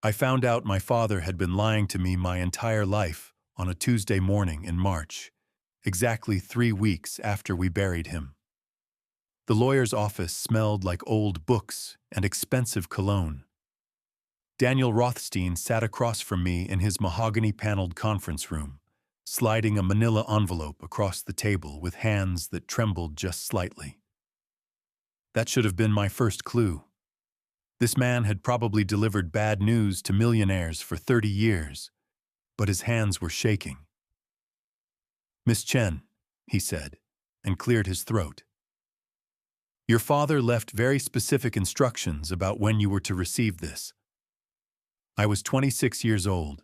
I found out my father had been lying to me my entire life on a Tuesday morning in March, exactly 3 weeks after we buried him. The lawyer's office smelled like old books and expensive cologne. Daniel Rothstein sat across from me in his mahogany-paneled conference room, sliding a manila envelope across the table with hands that trembled just slightly. That should have been my first clue. This man had probably delivered bad news to millionaires for 30 years, but his hands were shaking. "Miss Chen," he said, and cleared his throat. "Your father left very specific instructions about when you were to receive this." I was 26 years old.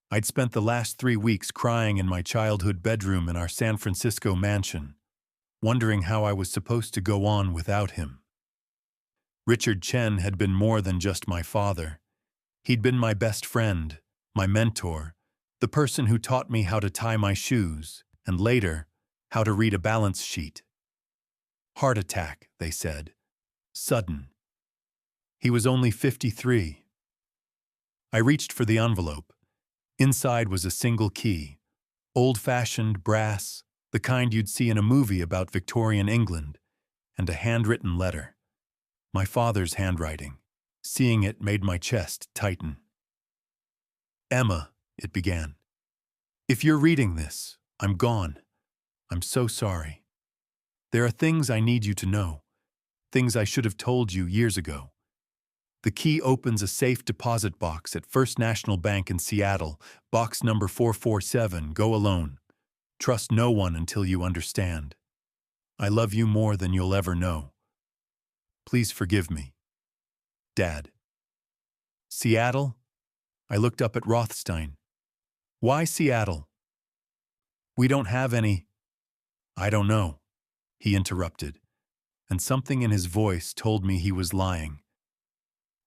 I'd spent the last 3 weeks crying in my childhood bedroom in our San Francisco mansion, wondering how I was supposed to go on without him. Richard Chen had been more than just my father. He'd been my best friend, my mentor, the person who taught me how to tie my shoes, and later, how to read a balance sheet. Heart attack, they said. Sudden. He was only 53. I reached for the envelope. Inside was a single key, old-fashioned brass, the kind you'd see in a movie about Victorian England, and a handwritten letter. My father's handwriting. Seeing it made my chest tighten. "Emma," it began. "If you're reading this, I'm gone. I'm so sorry. There are things I need you to know, things I should have told you years ago. The key opens a safe deposit box at First National Bank in Seattle, box number 447, go alone. Trust no one until you understand. I love you more than you'll ever know. Please forgive me. Dad." Seattle? I looked up at Rothstein. "Why Seattle?" "We don't have any—" "I don't know," he interrupted, and something in his voice told me he was lying.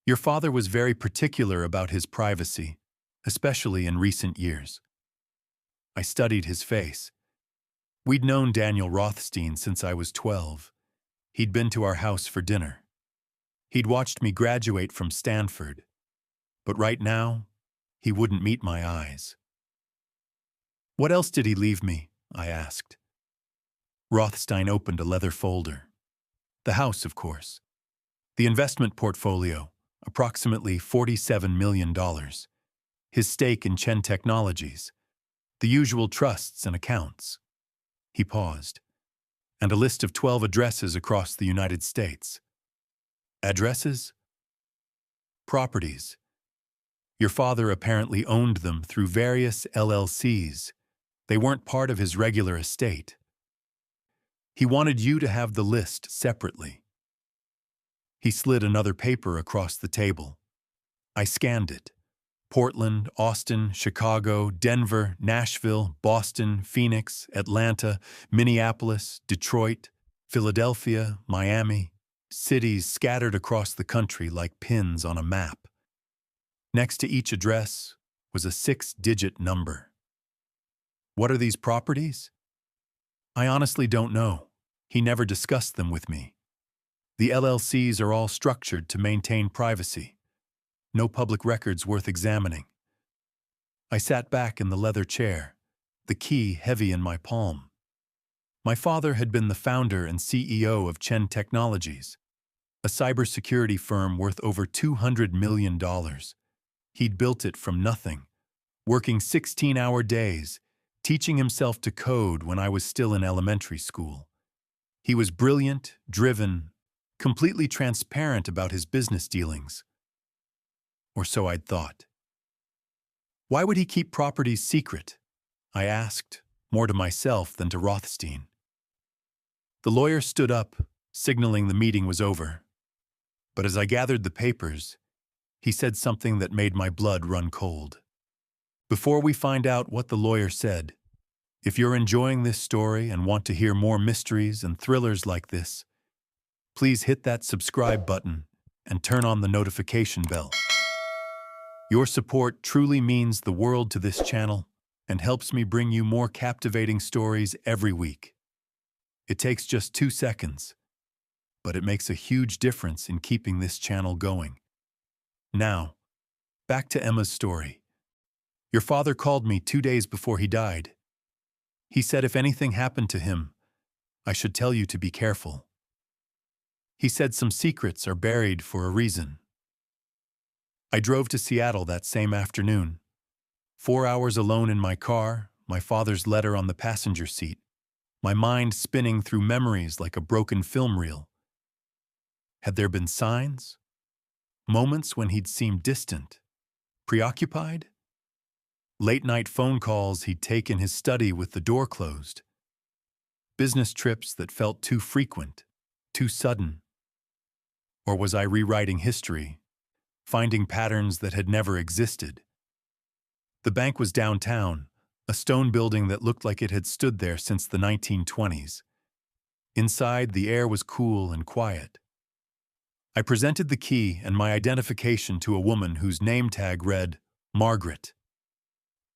"Your father was very particular about his privacy, especially in recent years." I studied his face. We'd known Daniel Rothstein since I was 12. He'd been to our house for dinner. He'd watched me graduate from Stanford. But right now, he wouldn't meet my eyes. "What else did he leave me?" I asked. Rothstein opened a leather folder. The house, of course. The investment portfolio, approximately $47 million. His stake in Chen Technologies. The usual trusts and accounts. He paused. And a list of 12 addresses across the United States. Addresses? Properties. Your father apparently owned them through various LLCs. They weren't part of his regular estate. He wanted you to have the list separately. He slid another paper across the table. I scanned it. Portland, Austin, Chicago, Denver, Nashville, Boston, Phoenix, Atlanta, Minneapolis, Detroit, Philadelphia, Miami. Cities scattered across the country like pins on a map. Next to each address was a 6-digit number. What are these properties? I honestly don't know. He never discussed them with me. The LLCs are all structured to maintain privacy. No public records worth examining. I sat back in the leather chair, the key heavy in my palm. My father had been the founder and CEO of Chen Technologies, a cybersecurity firm worth over $200 million. He'd built it from nothing, working 16-hour days, teaching himself to code when I was still in elementary school. He was brilliant, driven, completely transparent about his business dealings. Or so I'd thought. Why would he keep properties secret? I asked, more to myself than to Rothstein. The lawyer stood up, signaling the meeting was over. But as I gathered the papers, he said something that made my blood run cold. Before we find out what the lawyer said, if you're enjoying this story and want to hear more mysteries and thrillers like this, please hit that subscribe button and turn on the notification bell. Your support truly means the world to this channel and helps me bring you more captivating stories every week. It takes just 2 seconds, but it makes a huge difference in keeping this channel going. Now, Back to Emma's story. Your father called me 2 days before he died. He said if anything happened to him, I should tell you to be careful. He said some secrets are buried for a reason. I drove to Seattle that same afternoon. 4 hours alone in my car, my father's letter on the passenger seat, my mind spinning through memories like a broken film reel. Had there been signs? Moments when he'd seemed distant, preoccupied? Late-night phone calls he'd take in his study with the door closed. Business trips that felt too frequent, too sudden. Or was I rewriting history, finding patterns that had never existed? The bank was downtown, a stone building that looked like it had stood there since the 1920s. Inside, the air was cool and quiet. I presented the key and my identification to a woman whose name tag read, Margaret.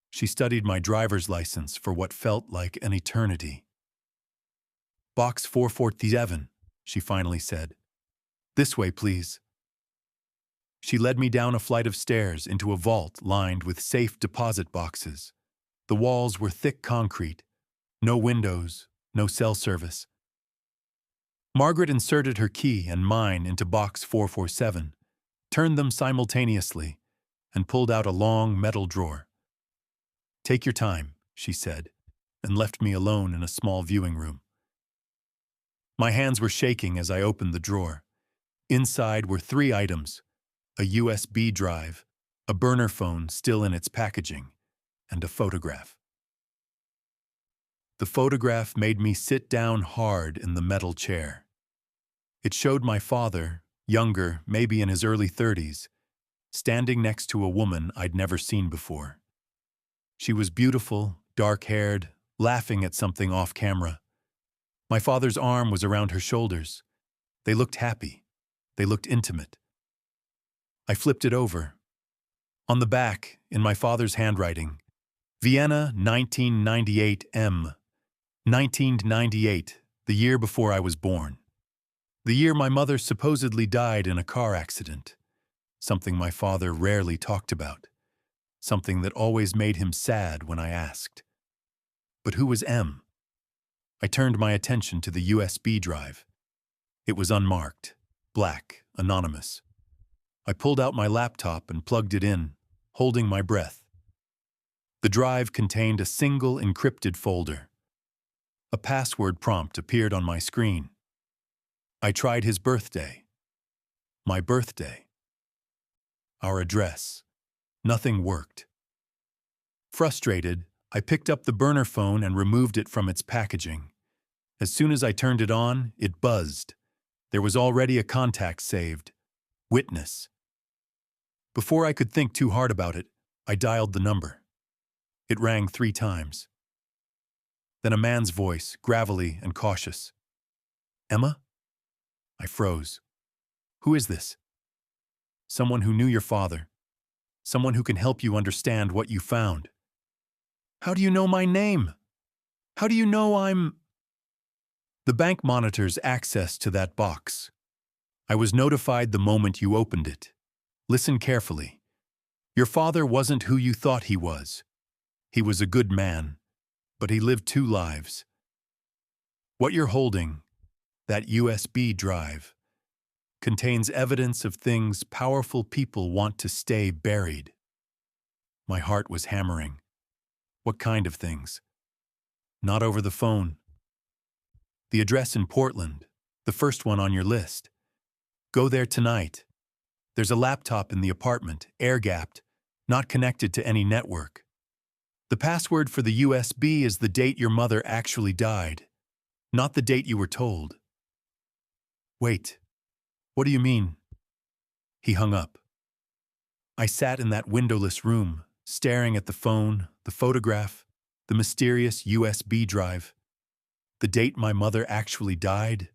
She studied my driver's license for what felt like an eternity. Box 447, she finally said. This way, please. She led me down a flight of stairs into a vault lined with safe deposit boxes. The walls were thick concrete, no windows, no cell service. Margaret inserted her key and mine into box 447, turned them simultaneously, and pulled out a long metal drawer. Take your time, she said, and left me alone in a small viewing room. My hands were shaking as I opened the drawer. Inside were 3 items: a USB drive, a burner phone still in its packaging, and a photograph. The photograph made me sit down hard in the metal chair. It showed my father, younger, maybe in his early 30s, standing next to a woman I'd never seen before. She was beautiful, dark-haired, laughing at something off camera. My father's arm was around her shoulders. They looked happy. They looked intimate. I flipped it over. On the back, in my father's handwriting, Vienna, 1998 M. 1998, the year before I was born. The year my mother supposedly died in a car accident. Something my father rarely talked about. Something that always made him sad when I asked. But who was M? I turned my attention to the USB drive. It was unmarked, black, anonymous. I pulled out my laptop and plugged it in, holding my breath. The drive contained a single encrypted folder. A password prompt appeared on my screen. I tried his birthday. My birthday. Our address. Nothing worked. Frustrated, I picked up the burner phone and removed it from its packaging. As soon as I turned it on, it buzzed. There was already a contact saved. Witness. Before I could think too hard about it, I dialed the number. It rang 3 times. Then a man's voice, gravelly and cautious. Emma? I froze. Who is this? Someone who knew your father. Someone who can help you understand what you found. How do you know my name? How do you know I'm... The bank monitors access to that box. I was notified the moment you opened it. Listen carefully. Your father wasn't who you thought he was. He was a good man, but he lived 2 lives. What you're holding, that USB drive, contains evidence of things powerful people want to stay buried. My heart was hammering. What kind of things? Not over the phone. The address in Portland, the first one on your list. Go there tonight. There's a laptop in the apartment, air-gapped, not connected to any network. The password for the USB is the date your mother actually died, not the date you were told. Wait, what do you mean? He hung up. I sat in that windowless room, staring at the phone, the photograph, the mysterious USB drive. The date my mother actually died?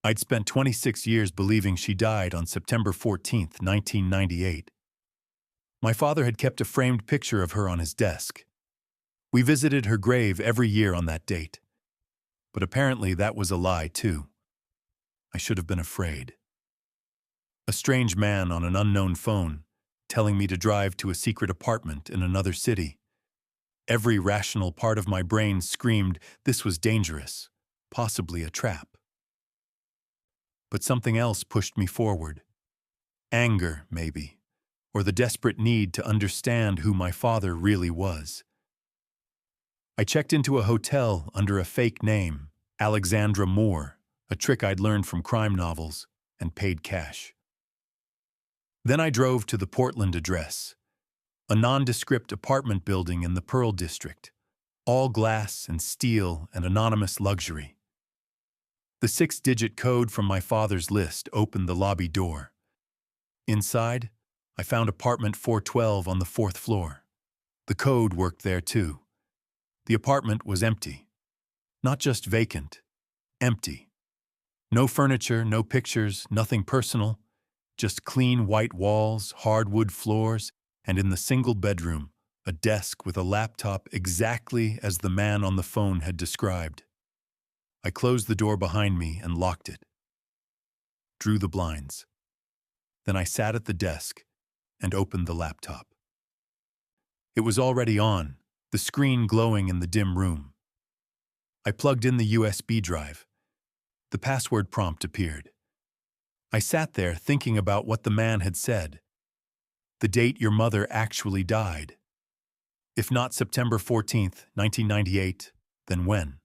I'd spent 26 years believing she died on September 14th, 1998. My father had kept a framed picture of her on his desk. We visited her grave every year on that date. But apparently that was a lie, too. I should have been afraid. A strange man on an unknown phone, telling me to drive to a secret apartment in another city. Every rational part of my brain screamed this was dangerous, possibly a trap. But something else pushed me forward. Anger, maybe, or the desperate need to understand who my father really was. I checked into a hotel under a fake name, Alexandra Moore, a trick I'd learned from crime novels, and paid cash. Then I drove to the Portland address, a nondescript apartment building in the Pearl District, all glass and steel and anonymous luxury. The 6-digit code from my father's list opened the lobby door. Inside, I found apartment 412 on the 4th floor. The code worked there too. The apartment was empty. Not just vacant, empty. No furniture, no pictures, nothing personal, just clean white walls, hardwood floors, and in the single bedroom, a desk with a laptop exactly as the man on the phone had described. I closed the door behind me and locked it. Drew the blinds. Then I sat at the desk and opened the laptop. It was already on, the screen glowing in the dim room. I plugged in the USB drive. The password prompt appeared. I sat there thinking about what the man had said. The date your mother actually died. If not September 14th, 1998, then when?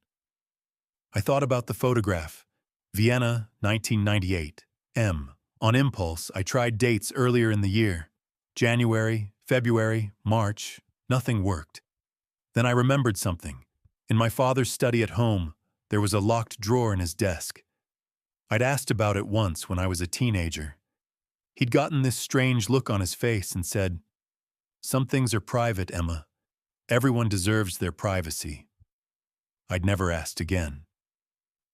I thought about the photograph. Vienna, 1998. M. On impulse, I tried dates earlier in the year. January, February, March. Nothing worked. Then I remembered something. In my father's study at home, there was a locked drawer in his desk. I'd asked about it once when I was a teenager. He'd gotten this strange look on his face and said, "Some things are private, Emma. Everyone deserves their privacy." I'd never asked again.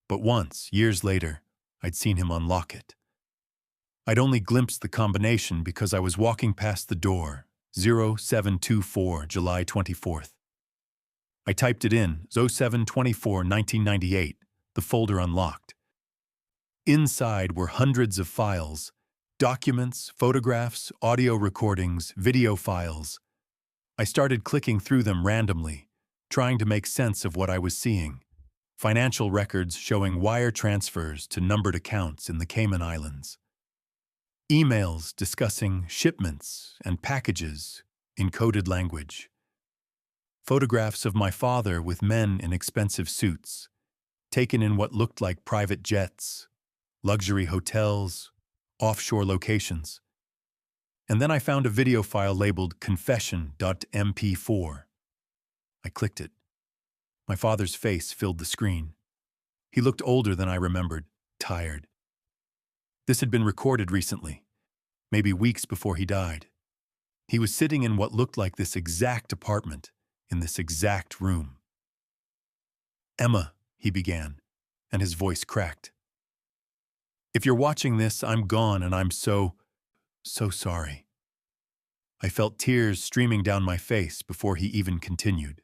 But once, years later, I'd seen him unlock it. I'd only glimpsed the combination because I was walking past the door, 0724, July 24th. I typed it in, 0724, 1998, the folder unlocked. Inside were hundreds of files, documents, photographs, audio recordings, video files. I started clicking through them randomly, trying to make sense of what I was seeing. Financial records showing wire transfers to numbered accounts in the Cayman Islands. Emails discussing shipments and packages in coded language. Photographs of my father with men in expensive suits, taken in what looked like private jets, luxury hotels, offshore locations. And then I found a video file labeled confession.mp4. I clicked it. My father's face filled the screen. He looked older than I remembered, tired. This had been recorded recently, maybe weeks before he died. He was sitting in what looked like this exact apartment, in this exact room. "Emma," he began, and his voice cracked. "If you're watching this, I'm gone and I'm so sorry." I felt tears streaming down my face before he even continued.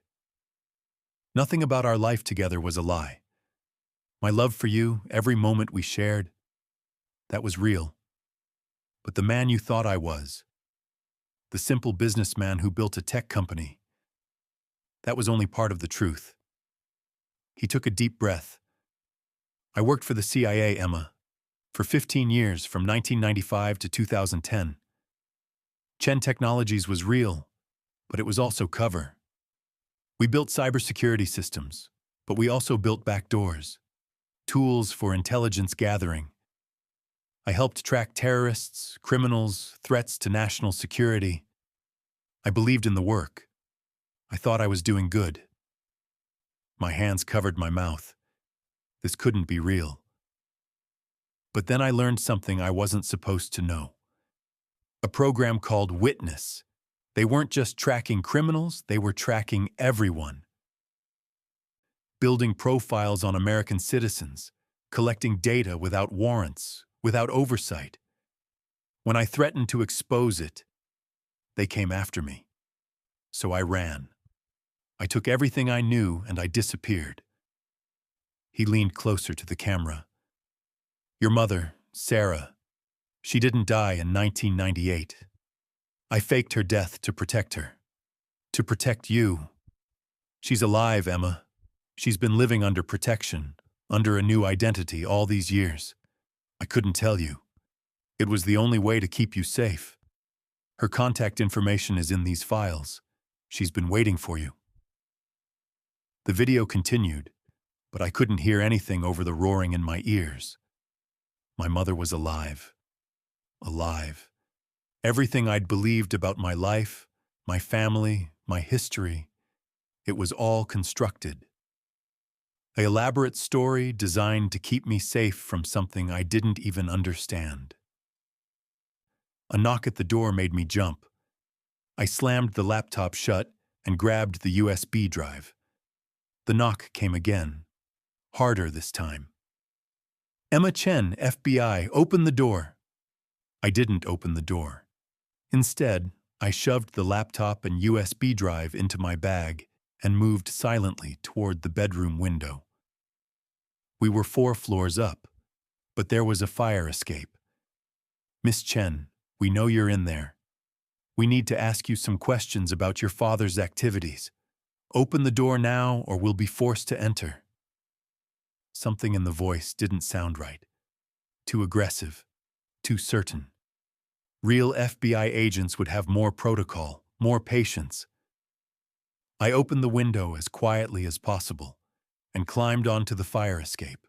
Nothing about our life together was a lie. My love for you, every moment we shared, that was real. But the man you thought I was, the simple businessman who built a tech company, that was only part of the truth. He took a deep breath. "I worked for the CIA, Emma, for 15 years, from 1995 to 2010. Chen Technologies was real, but it was also cover. We built cybersecurity systems, but we also built backdoors, tools for intelligence gathering. I helped track terrorists, criminals, threats to national security. I believed in the work. I thought I was doing good." My hands covered my mouth. This couldn't be real. But then I learned something I wasn't supposed to know. A program called Witness. They weren't just tracking criminals, they were tracking everyone. Building profiles on American citizens, collecting data without warrants, without oversight. When I threatened to expose it, they came after me. So I ran. I took everything I knew and I disappeared. He leaned closer to the camera. "Your mother, Sarah, she didn't die in 1998. I faked her death to protect her. To protect you. She's alive, Emma. She's been living under protection, under a new identity all these years. I couldn't tell you. It was the only way to keep you safe. Her contact information is in these files. She's been waiting for you. The video continued, but I couldn't hear anything over the roaring in my ears. My mother was alive. Alive. Everything I'd believed about my life, my family, my history, it was all constructed. An elaborate story designed to keep me safe from something I didn't even understand. A knock at the door made me jump. I slammed the laptop shut and grabbed the USB drive. The knock came again, harder this time. Emma Chen, FBI, open the door. I didn't open the door. Instead, I shoved the laptop and USB drive into my bag and moved silently toward the bedroom window. We were 4 floors up, but there was a fire escape. Miss Chen, we know you're in there. We need to ask you some questions about your father's activities. Open the door now or we'll be forced to enter. Something in the voice didn't sound right. Too aggressive, too certain. Real FBI agents would have more protocol, more patience. I opened the window as quietly as possible and climbed onto the fire escape.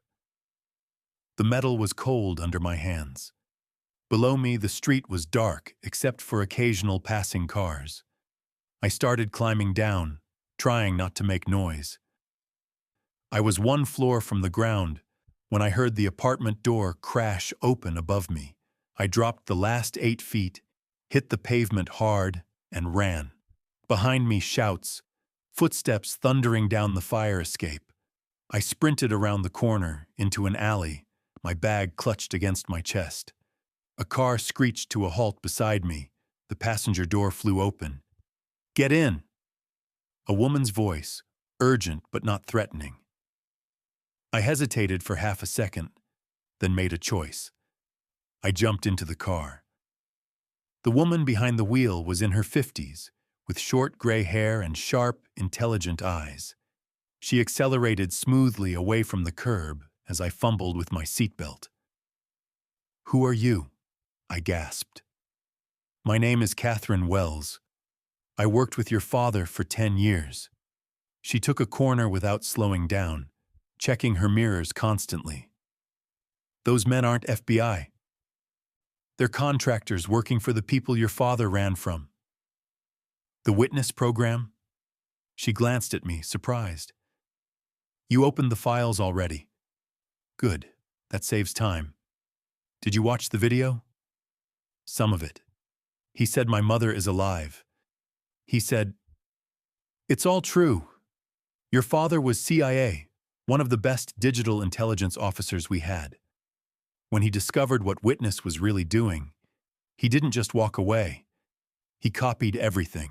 The metal was cold under my hands. Below me, the street was dark except for occasional passing cars. I started climbing down, trying not to make noise. I was 1 floor from the ground when I heard the apartment door crash open above me. I dropped the last 8 feet, hit the pavement hard, and ran. Behind me, shouts, footsteps thundering down the fire escape. I sprinted around the corner, into an alley, my bag clutched against my chest. A car screeched to a halt beside me. The passenger door flew open. Get in! A woman's voice, urgent but not threatening. I hesitated for half a second, then made a choice. I jumped into the car. The woman behind the wheel was in her 50s, with short gray hair and sharp, intelligent eyes. She accelerated smoothly away from the curb as I fumbled with my seatbelt. Who are you? I gasped. My name is Catherine Wells. I worked with your father for 10 years. She took a corner without slowing down, checking her mirrors constantly. Those men aren't FBI. They're contractors working for the people your father ran from. The witness program? She glanced at me, surprised. You opened the files already. Good. That saves time. Did you watch the video? Some of it. He said my mother is alive. He said, it's all true. Your father was CIA, one of the best digital intelligence officers we had. When he discovered what Witness was really doing, he didn't just walk away. He copied everything.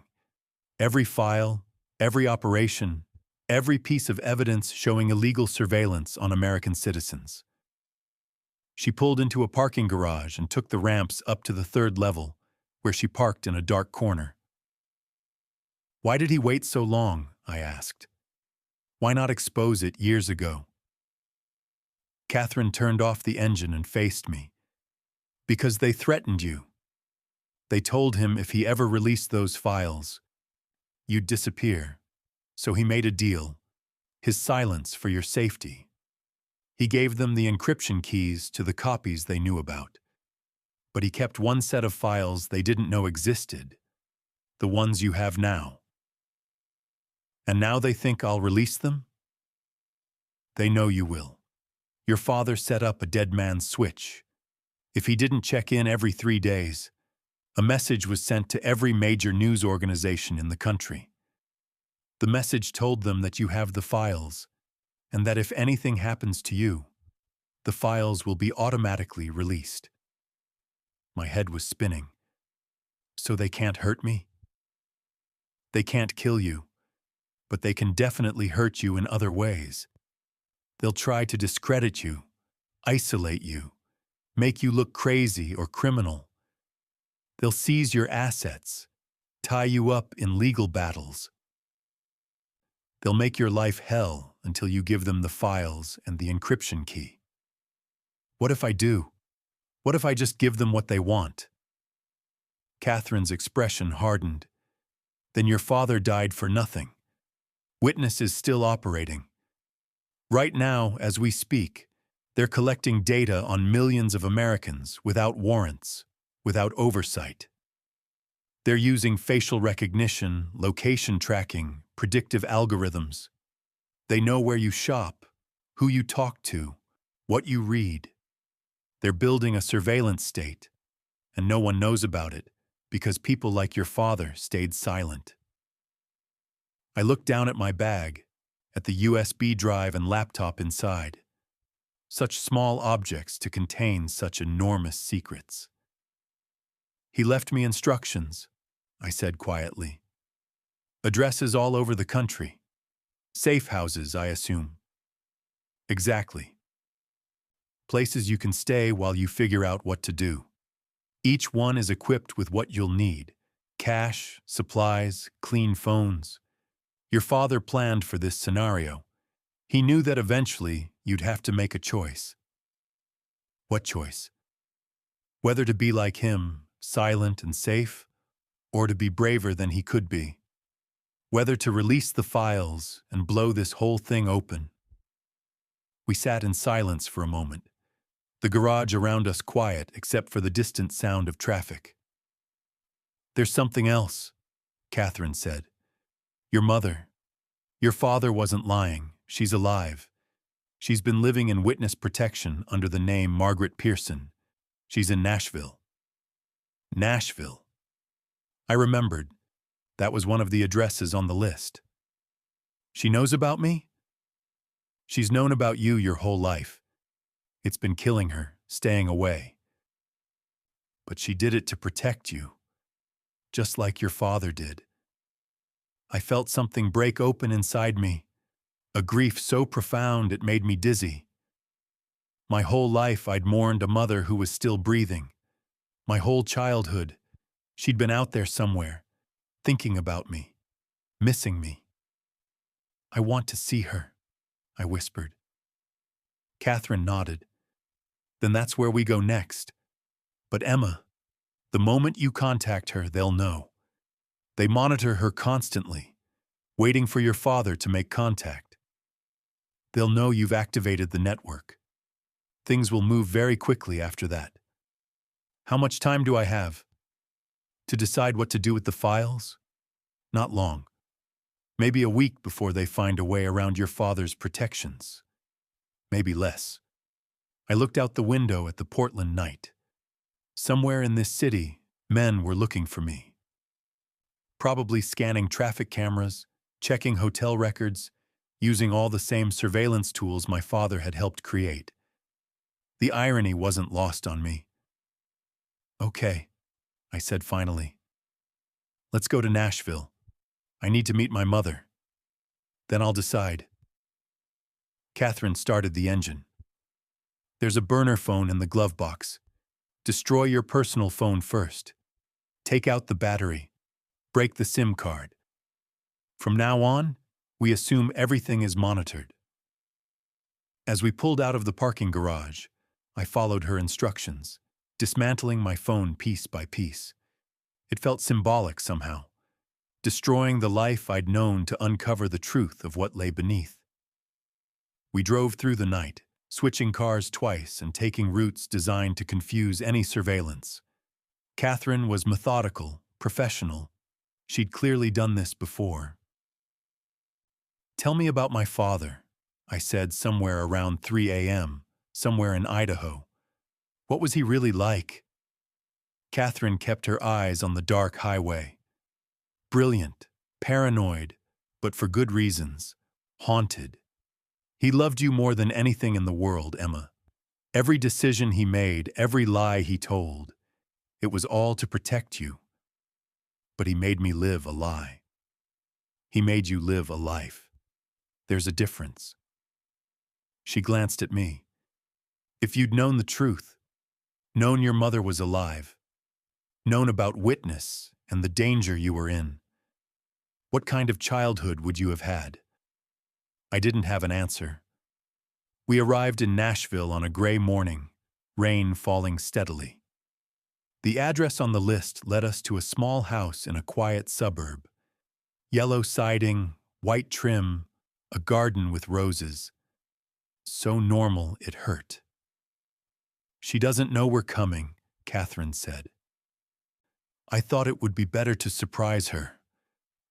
Every file, every operation, every piece of evidence showing illegal surveillance on American citizens. She pulled into a parking garage and took the ramps up to the 3rd level, where she parked in a dark corner. Why did he wait so long? I asked. Why not expose it years ago? Catherine turned off the engine and faced me. Because they threatened you. They told him if he ever released those files, you'd disappear. So he made a deal. His silence for your safety. He gave them the encryption keys to the copies they knew about. But he kept one set of files they didn't know existed. The ones you have now. And now they think I'll release them? They know you will. Your father set up a dead man's switch. If he didn't check in every 3 days, a message was sent to every major news organization in the country. The message told them that you have the files, and that if anything happens to you, the files will be automatically released. My head was spinning. So they can't hurt me? They can't kill you, but they can definitely hurt you in other ways. They'll try to discredit you, isolate you, make you look crazy or criminal. They'll seize your assets, tie you up in legal battles. They'll make your life hell until you give them the files and the encryption key. What if I do? What if I just give them what they want? Catherine's expression hardened. Then your father died for nothing. Witness is still operating. Right now, as we speak, they're collecting data on millions of Americans without warrants, without oversight. They're using facial recognition, location tracking, predictive algorithms. They know where you shop, who you talk to, what you read. They're building a surveillance state, and no one knows about it because people like your father stayed silent. I looked down at my bag, at the USB drive and laptop inside. Such small objects to contain such enormous secrets. He left me instructions, I said quietly. Addresses all over the country. Safe houses, I assume. Exactly. Places you can stay while you figure out what to do. Each one is equipped with what you'll need. Cash, supplies, clean phones. Your father planned for this scenario. He knew that eventually you'd have to make a choice. What choice? Whether to be like him, silent and safe, or to be braver than he could be. Whether to release the files and blow this whole thing open. We sat in silence for a moment, the garage around us quiet except for the distant sound of traffic. There's something else, Catherine said. Your mother. Your father wasn't lying. She's alive. She's been living in witness protection under the name Margaret Pearson. She's in Nashville. Nashville. I remembered. That was one of the addresses on the list. She knows about me? She's known about you your whole life. It's been killing her, staying away. But she did it to protect you, just like your father did. I felt something break open inside me, a grief so profound it made me dizzy. My whole life I'd mourned a mother who was still breathing. My whole childhood, she'd been out there somewhere, thinking about me, missing me. I want to see her, I whispered. Catherine nodded. Then that's where we go next. But Emma, the moment you contact her, they'll know. They monitor her constantly, waiting for your father to make contact. They'll know you've activated the network. Things will move very quickly after that. How much time do I have? To decide what to do with the files? Not long. Maybe a week before they find a way around your father's protections. Maybe less. I looked out the window at the Portland night. Somewhere in this city, men were looking for me. Probably scanning traffic cameras, checking hotel records, using all the same surveillance tools my father had helped create. The irony wasn't lost on me. Okay, I said finally. Let's go to Nashville. I need to meet my mother. Then I'll decide. Catherine started the engine. There's a burner phone in the glove box. Destroy your personal phone first. Take out the battery. Break the SIM card. From now on, we assume everything is monitored. As we pulled out of the parking garage, I followed her instructions, dismantling my phone piece by piece. It felt symbolic somehow, destroying the life I'd known to uncover the truth of what lay beneath. We drove through the night, switching cars twice and taking routes designed to confuse any surveillance. Catherine was methodical, professional. She'd clearly done this before. Tell me about my father, I said somewhere around 3 a.m., somewhere in Idaho. What was he really like? Catherine kept her eyes on the dark highway. Brilliant, paranoid, but for good reasons. Haunted. He loved you more than anything in the world, Emma. Every decision he made, every lie he told, it was all to protect you. But he made me live a lie. He made you live a life. There's a difference. She glanced at me. If you'd known the truth, known your mother was alive, known about witness and the danger you were in. What kind of childhood would you have had? I didn't have an answer. We arrived in Nashville on a gray morning, rain falling steadily. The address on the list led us to a small house in a quiet suburb. Yellow siding, white trim, a garden with roses. So normal it hurt. "She doesn't know we're coming," Catherine said. I thought it would be better to surprise her.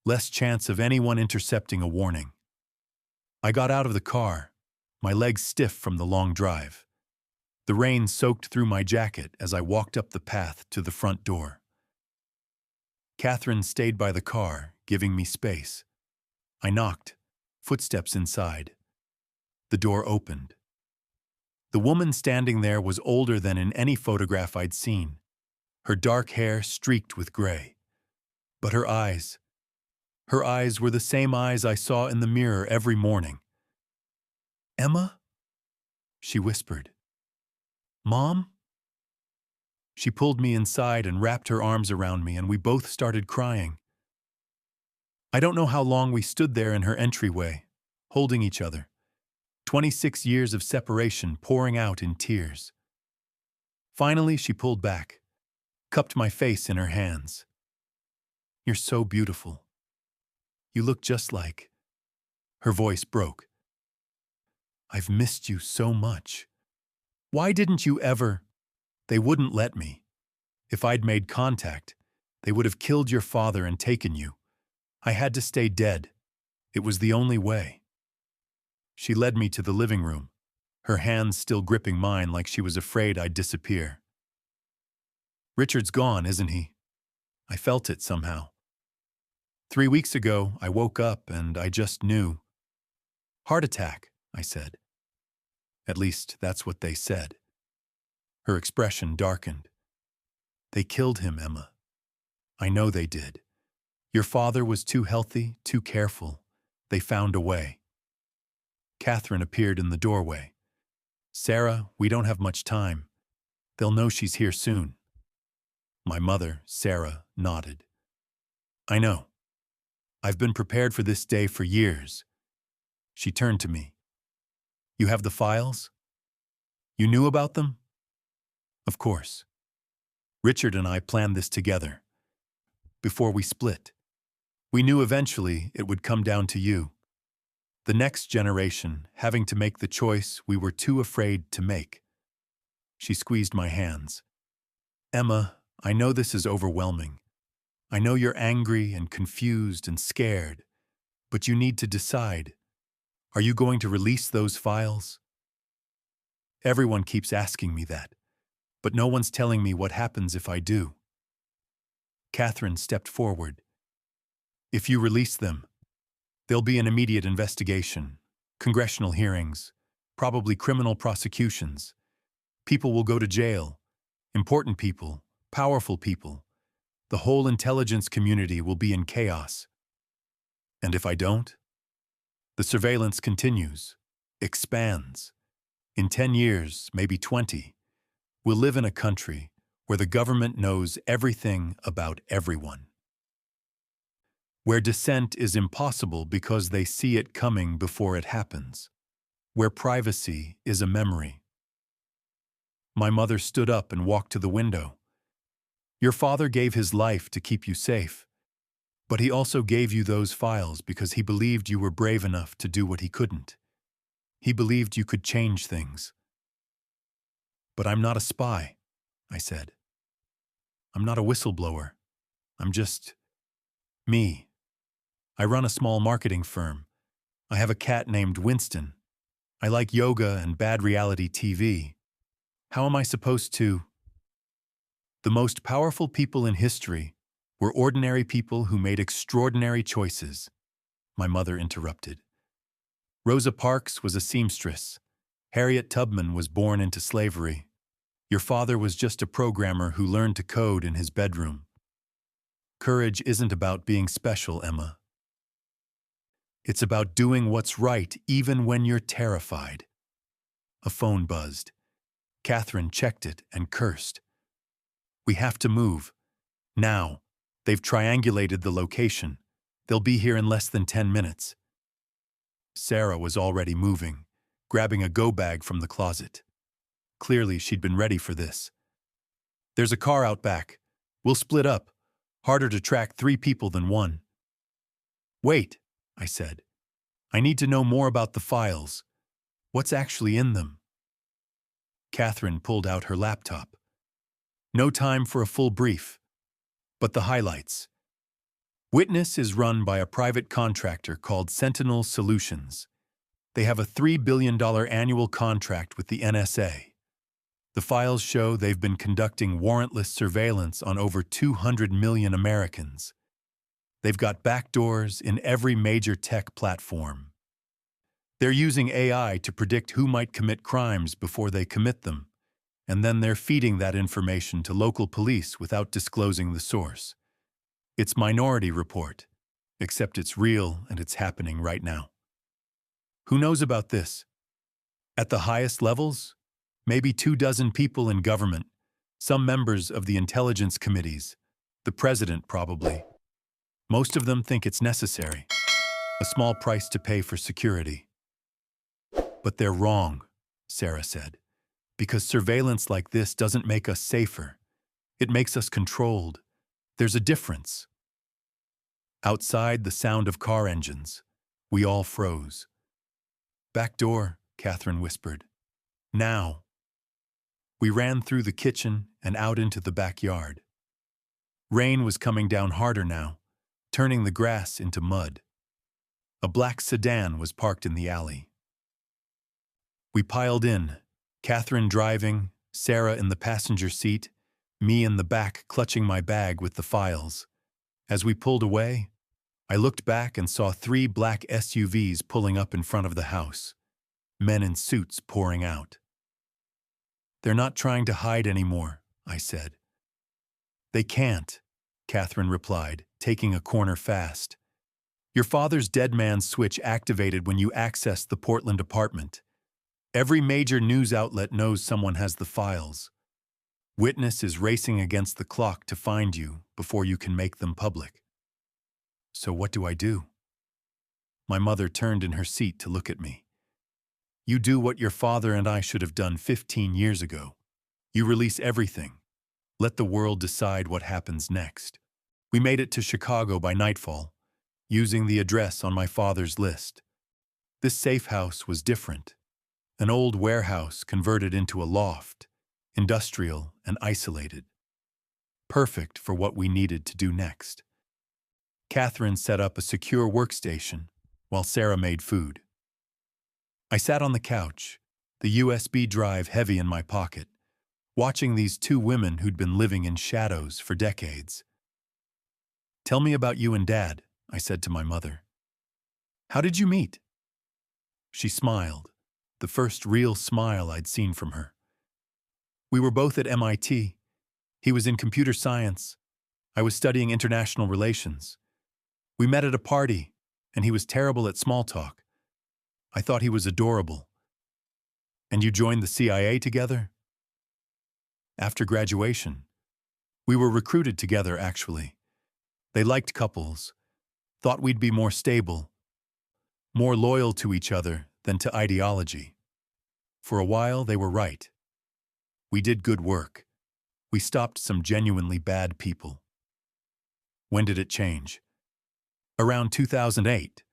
Less chance of anyone intercepting a warning. I got out of the car, my legs stiff from the long drive. The rain soaked through my jacket as I walked up the path to the front door. Catherine stayed by the car, giving me space. I knocked, footsteps inside. The door opened. The woman standing there was older than in any photograph I'd seen, her dark hair streaked with gray. But her eyes were the same eyes I saw in the mirror every morning. "Emma?" she whispered. "Mom?" She pulled me inside and wrapped her arms around me, and we both started crying. I don't know how long we stood there in her entryway, holding each other. 26 years of separation pouring out in tears. Finally, she pulled back, cupped my face in her hands. "You're so beautiful. You look just like..." Her voice broke. "I've missed you so much. Why didn't you ever..." "They wouldn't let me. If I'd made contact, they would have killed your father and taken you. I had to stay dead. It was the only way." She led me to the living room, her hands still gripping mine like she was afraid I'd disappear. "Richard's gone, isn't he?" I felt it somehow. 3 weeks ago, I woke up and I just knew. "Heart attack," I said. At least, that's what they said. Her expression darkened. "They killed him, Emma. I know they did. Your father was too healthy, too careful. They found a way." Catherine appeared in the doorway. "Sarah, we don't have much time. They'll know she's here soon." My mother, Sarah, nodded. "I know. I've been prepared for this day for years." She turned to me. "You have the files? You knew about them?" "Of course. Richard and I planned this together. Before we split. We knew eventually it would come down to you. The next generation having to make the choice we were too afraid to make." She squeezed my hands. "Emma, I know this is overwhelming. I know you're angry and confused and scared, but you need to decide. Are you going to release those files?" Everyone keeps asking me that, but no one's telling me what happens if I do. Catherine stepped forward. "If you release them, there'll be an immediate investigation, congressional hearings, probably criminal prosecutions. People will go to jail. Important people, powerful people. The whole intelligence community will be in chaos. And if I don't? The surveillance continues, expands. In 10 years, maybe 20, we'll live in a country where the government knows everything about everyone. Where dissent is impossible because they see it coming before it happens. Where privacy is a memory." My mother stood up and walked to the window. "Your father gave his life to keep you safe, but he also gave you those files because he believed you were brave enough to do what he couldn't. He believed you could change things." "But I'm not a spy," I said. "I'm not a whistleblower. I'm just me. I run a small marketing firm. I have a cat named Winston. I like yoga and bad reality TV. How am I supposed to..." "The most powerful people in history were ordinary people who made extraordinary choices," my mother interrupted. "Rosa Parks was a seamstress. Harriet Tubman was born into slavery. Your father was just a programmer who learned to code in his bedroom. Courage isn't about being special, Emma. It's about doing what's right even when you're terrified." A phone buzzed. Catherine checked it and cursed. "We have to move. Now, they've triangulated the location. They'll be here in less than 10 minutes. Sarah was already moving, grabbing a go-bag from the closet. Clearly, she'd been ready for this. There's a car out back. We'll split up. Harder to track 3 people than 1. Wait, I said. I need to know more about the files. What's actually in them? Catherine pulled out her laptop. No time for a full brief, but the highlights. Witness is run by a private contractor called Sentinel Solutions. They have a $3 billion annual contract with the NSA. The files show they've been conducting warrantless surveillance on over 200 million Americans. They've got backdoors in every major tech platform. They're using AI to predict who might commit crimes before they commit them, and then they're feeding that information to local police without disclosing the source. It's Minority Report, except it's real and it's happening right now. Who knows about this? At the highest levels, maybe 24 people in government, some members of the intelligence committees, the president probably. Most of them think it's necessary, a small price to pay for security. But they're wrong, Sarah said, because surveillance like this doesn't make us safer. It makes us controlled. There's a difference. Outside, the sound of car engines. We all froze. Back door, Catherine whispered. Now. We ran through the kitchen and out into the backyard. Rain was coming down harder now, turning the grass into mud. A black sedan was parked in the alley. We piled in, Catherine driving, Sarah in the passenger seat, me in the back clutching my bag with the files. As we pulled away, I looked back and saw 3 black SUVs pulling up in front of the house, men in suits pouring out. They're not trying to hide anymore, I said. They can't, Catherine replied, taking a corner fast. Your father's dead man switch activated when you accessed the Portland apartment. Every major news outlet knows someone has the files. Witness is racing against the clock to find you before you can make them public. So what do I do? My mother turned in her seat to look at me. You do what your father and I should have done 15 years ago. You release everything. Let the world decide what happens next. We made it to Chicago by nightfall, using the address on my father's list. This safe house was different. An old warehouse converted into a loft, industrial and isolated. Perfect for what we needed to do next. Catherine set up a secure workstation while Sarah made food. I sat on the couch, the USB drive heavy in my pocket, watching these 2 women who'd been living in shadows for decades. Tell me about you and Dad, I said to my mother. How did you meet? She smiled, the first real smile I'd seen from her. We were both at MIT. He was in computer science. I was studying international relations. We met at a party, and he was terrible at small talk. I thought he was adorable. And you joined the CIA together? After graduation. We were recruited together, actually. They liked couples, thought we'd be more stable, more loyal to each other than to ideology. For a while, they were right. We did good work. We stopped some genuinely bad people. When did it change? Around 2008.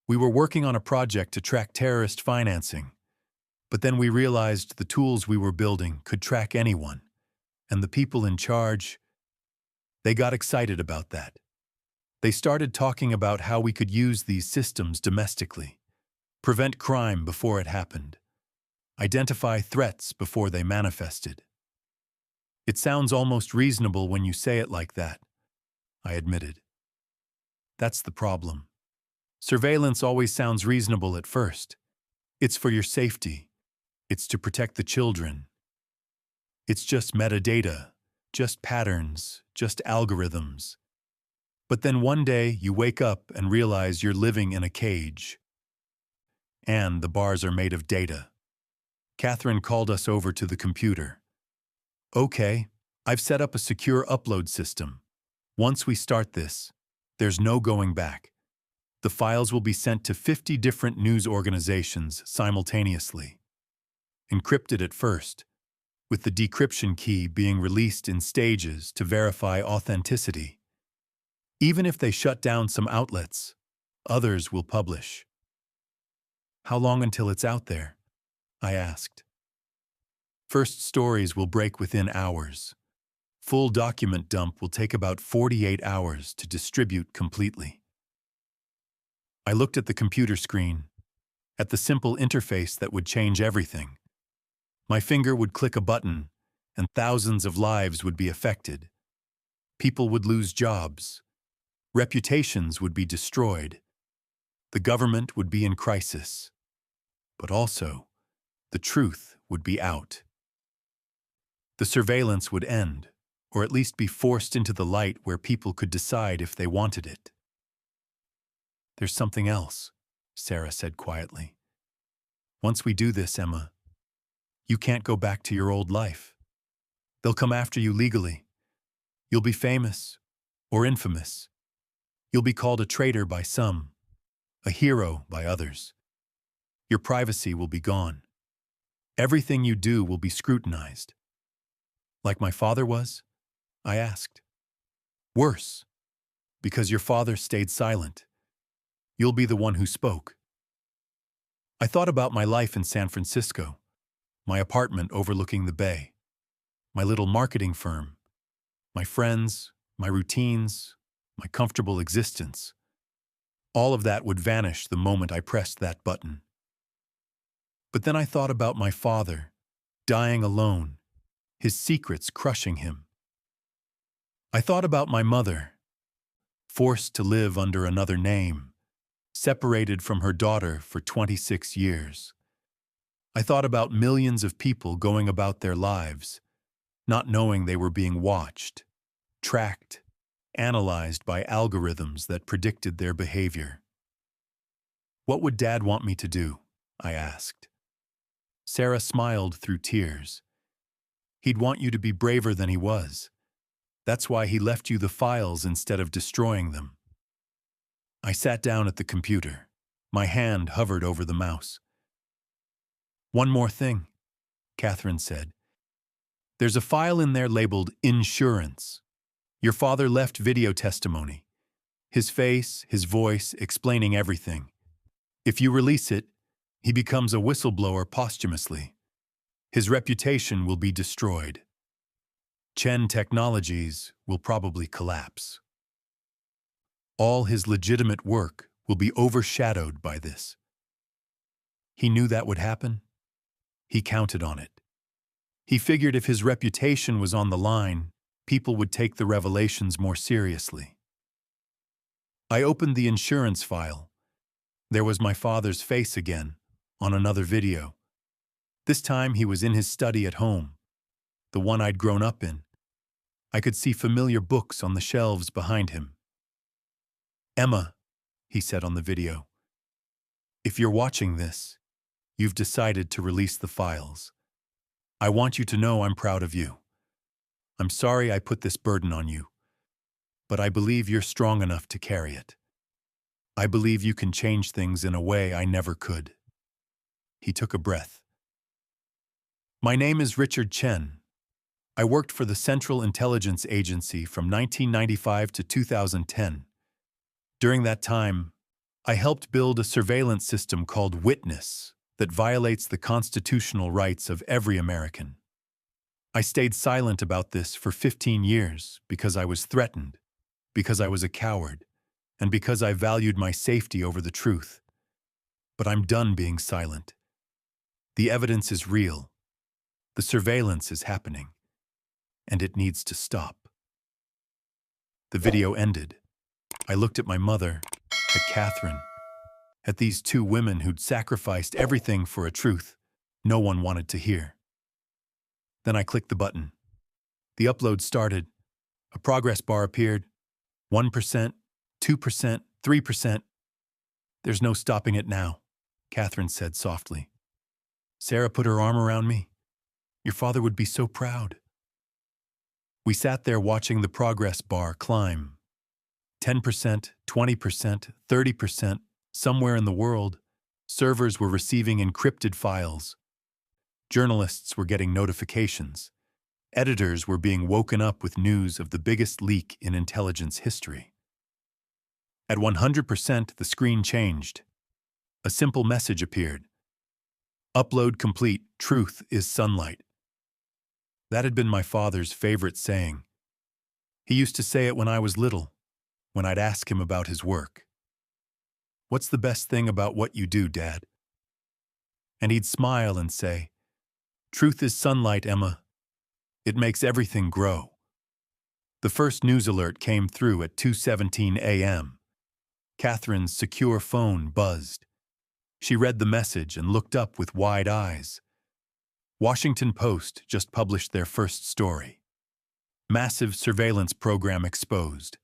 We were working on a project to track terrorist financing, but then we realized the tools we were building could track anyone, and the people in charge, they got excited about that. They started talking about how we could use these systems domestically, prevent crime before it happened, identify threats before they manifested. It sounds almost reasonable when you say it like that, I admitted. That's the problem. Surveillance always sounds reasonable at first. It's for your safety. It's to protect the children. It's just metadata, just patterns, just algorithms. But then one day you wake up and realize you're living in a cage. And the bars are made of data. Catherine called us over to the computer. Okay, I've set up a secure upload system. Once we start this, there's no going back. The files will be sent to 50 different news organizations simultaneously. Encrypted at first, with the decryption key being released in stages to verify authenticity. Even if they shut down some outlets, others will publish. How long until it's out there? I asked. First stories will break within hours. Full document dump will take about 48 hours to distribute completely. I looked at the computer screen, at the simple interface that would change everything. My finger would click a button, and thousands of lives would be affected. People would lose jobs. Reputations would be destroyed. The government would be in crisis. But also, the truth would be out. The surveillance would end, or at least be forced into the light where people could decide if they wanted it. There's something else, Sarah said quietly. Once we do this, Emma, you can't go back to your old life. They'll come after you legally. You'll be famous or infamous. You'll be called a traitor by some, a hero by others. Your privacy will be gone. Everything you do will be scrutinized. Like my father was? I asked. Worse, because your father stayed silent. You'll be the one who spoke. I thought about my life in San Francisco, my apartment overlooking the bay, my little marketing firm, my friends, my routines, my comfortable existence. All of that would vanish the moment I pressed that button. But then I thought about my father, dying alone, his secrets crushing him. I thought about my mother, forced to live under another name, separated from her daughter for 26 years. I thought about millions of people going about their lives, not knowing they were being watched, tracked, analyzed by algorithms that predicted their behavior. What would Dad want me to do? I asked. Sarah smiled through tears. He'd want you to be braver than he was. That's why he left you the files instead of destroying them. I sat down at the computer. My hand hovered over the mouse. One more thing, Catherine said. There's a file in there labeled insurance. Your father left video testimony. His face, his voice, explaining everything. If you release it, he becomes a whistleblower posthumously. His reputation will be destroyed. Chen Technologies will probably collapse. All his legitimate work will be overshadowed by this. He knew that would happen. He counted on it. He figured if his reputation was on the line, people would take the revelations more seriously. I opened the insurance file. There was my father's face again, on another video. This time he was in his study at home, the one I'd grown up in. I could see familiar books on the shelves behind him. Emma, he said on the video, if you're watching this, you've decided to release the files. I want you to know I'm proud of you. I'm sorry I put this burden on you, but I believe you're strong enough to carry it. I believe you can change things in a way I never could. He took a breath. My name is Richard Chen. I worked for the Central Intelligence Agency from 1995 to 2010. During that time, I helped build a surveillance system called Witness that violates the constitutional rights of every American. I stayed silent about this for 15 years because I was threatened, because I was a coward, and because I valued my safety over the truth. But I'm done being silent. The evidence is real. The surveillance is happening, and it needs to stop. The video ended. I looked at my mother, at Catherine, at these two women who'd sacrificed everything for a truth no one wanted to hear. Then I clicked the button. The upload started. A progress bar appeared. 1%, 2%, 3%. There's no stopping it now, Catherine said softly. Sarah put her arm around me. Your father would be so proud. We sat there watching the progress bar climb. 10%, 20%, 30%, somewhere in the world, servers were receiving encrypted files. Journalists were getting notifications. Editors were being woken up with news of the biggest leak in intelligence history. At 100%, the screen changed. A simple message appeared. Upload complete, truth is sunlight. That had been my father's favorite saying. He used to say it when I was little, when I'd ask him about his work. What's the best thing about what you do, Dad? And he'd smile and say, truth is sunlight, Emma. It makes everything grow. The first news alert came through at 2:17 a.m. Catherine's secure phone buzzed. She read the message and looked up with wide eyes. Washington Post just published their first story. Massive surveillance program exposed.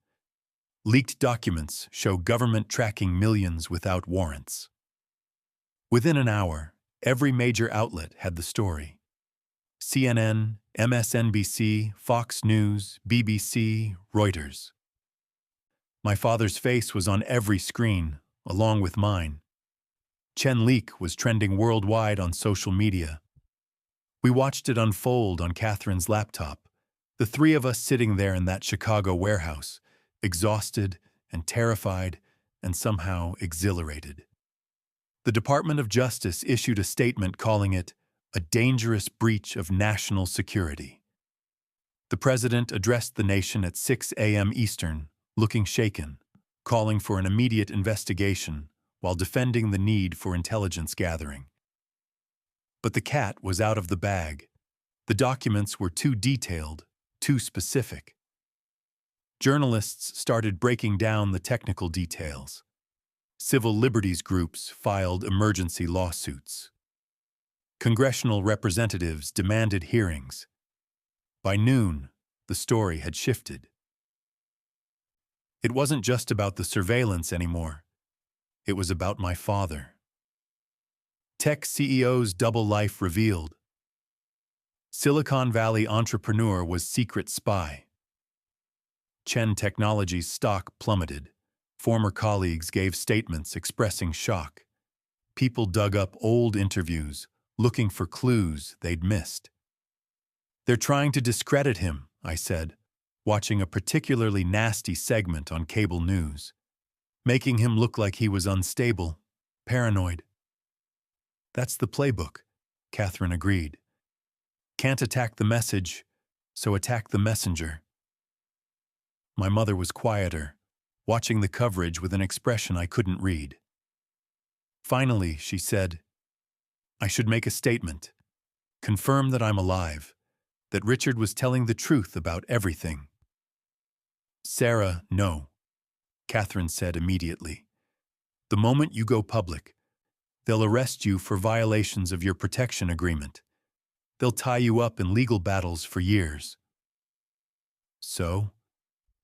Leaked documents show government tracking millions without warrants. Within an hour, every major outlet had the story. CNN, MSNBC, Fox News, BBC, Reuters. My father's face was on every screen, along with mine. Chen leak was trending worldwide on social media. We watched it unfold on Catherine's laptop, the three of us sitting there in that Chicago warehouse, exhausted and terrified and somehow exhilarated. The Department of Justice issued a statement calling it a dangerous breach of national security. The president addressed the nation at 6 a.m. Eastern, looking shaken, calling for an immediate investigation while defending the need for intelligence gathering. But the cat was out of the bag. The documents were too detailed, too specific. Journalists started breaking down the technical details. Civil liberties groups filed emergency lawsuits. Congressional representatives demanded hearings. By noon, the story had shifted. It wasn't just about the surveillance anymore. It was about my father. Tech CEO's double life revealed. Silicon Valley entrepreneur was secret spy. Chen Technologies stock plummeted. Former colleagues gave statements expressing shock. People dug up old interviews, looking for clues they'd missed. They're trying to discredit him, I said, watching a particularly nasty segment on cable news, making him look like he was unstable, paranoid. That's the playbook, Catherine agreed. Can't attack the message, so attack the messenger. My mother was quieter, watching the coverage with an expression I couldn't read. Finally, she said, I should make a statement. Confirm that I'm alive, that Richard was telling the truth about everything. Sarah, no, Catherine said immediately. The moment you go public, they'll arrest you for violations of your protection agreement. They'll tie you up in legal battles for years. So,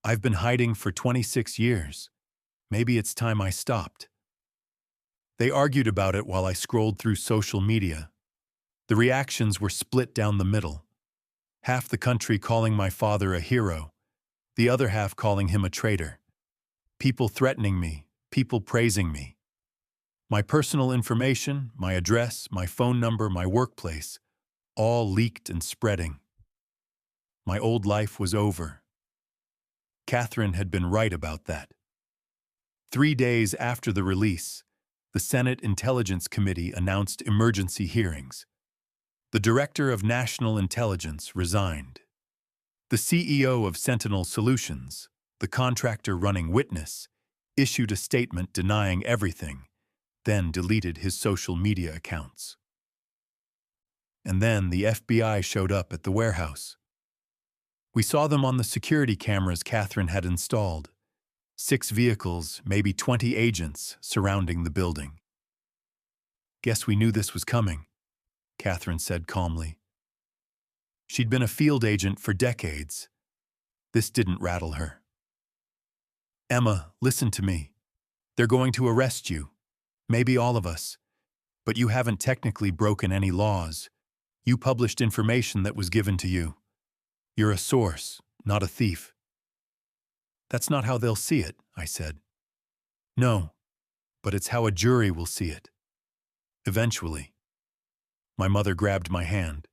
I've been hiding for 26 years. Maybe it's time I stopped. They argued about it while I scrolled through social media. The reactions were split down the middle. Half the country calling my father a hero, the other half calling him a traitor. People threatening me, people praising me. My personal information, my address, my phone number, my workplace, all leaked and spreading. My old life was over. Catherine had been right about that. 3 days after the release, the Senate Intelligence Committee announced emergency hearings. The Director of National Intelligence resigned. The CEO of Sentinel Solutions, the contractor running Witness, issued a statement denying everything, then deleted his social media accounts. And then the FBI showed up at the warehouse. We saw them on the security cameras Catherine had installed. 6 vehicles, maybe 20 agents surrounding the building. Guess we knew this was coming, Catherine said calmly. She'd been a field agent for decades. This didn't rattle her. Emma, listen to me. They're going to arrest you. Maybe all of us. But you haven't technically broken any laws. You published information that was given to you. You're a source, not a thief. That's not how they'll see it, I said. No, but it's how a jury will see it. Eventually. My mother grabbed my hand.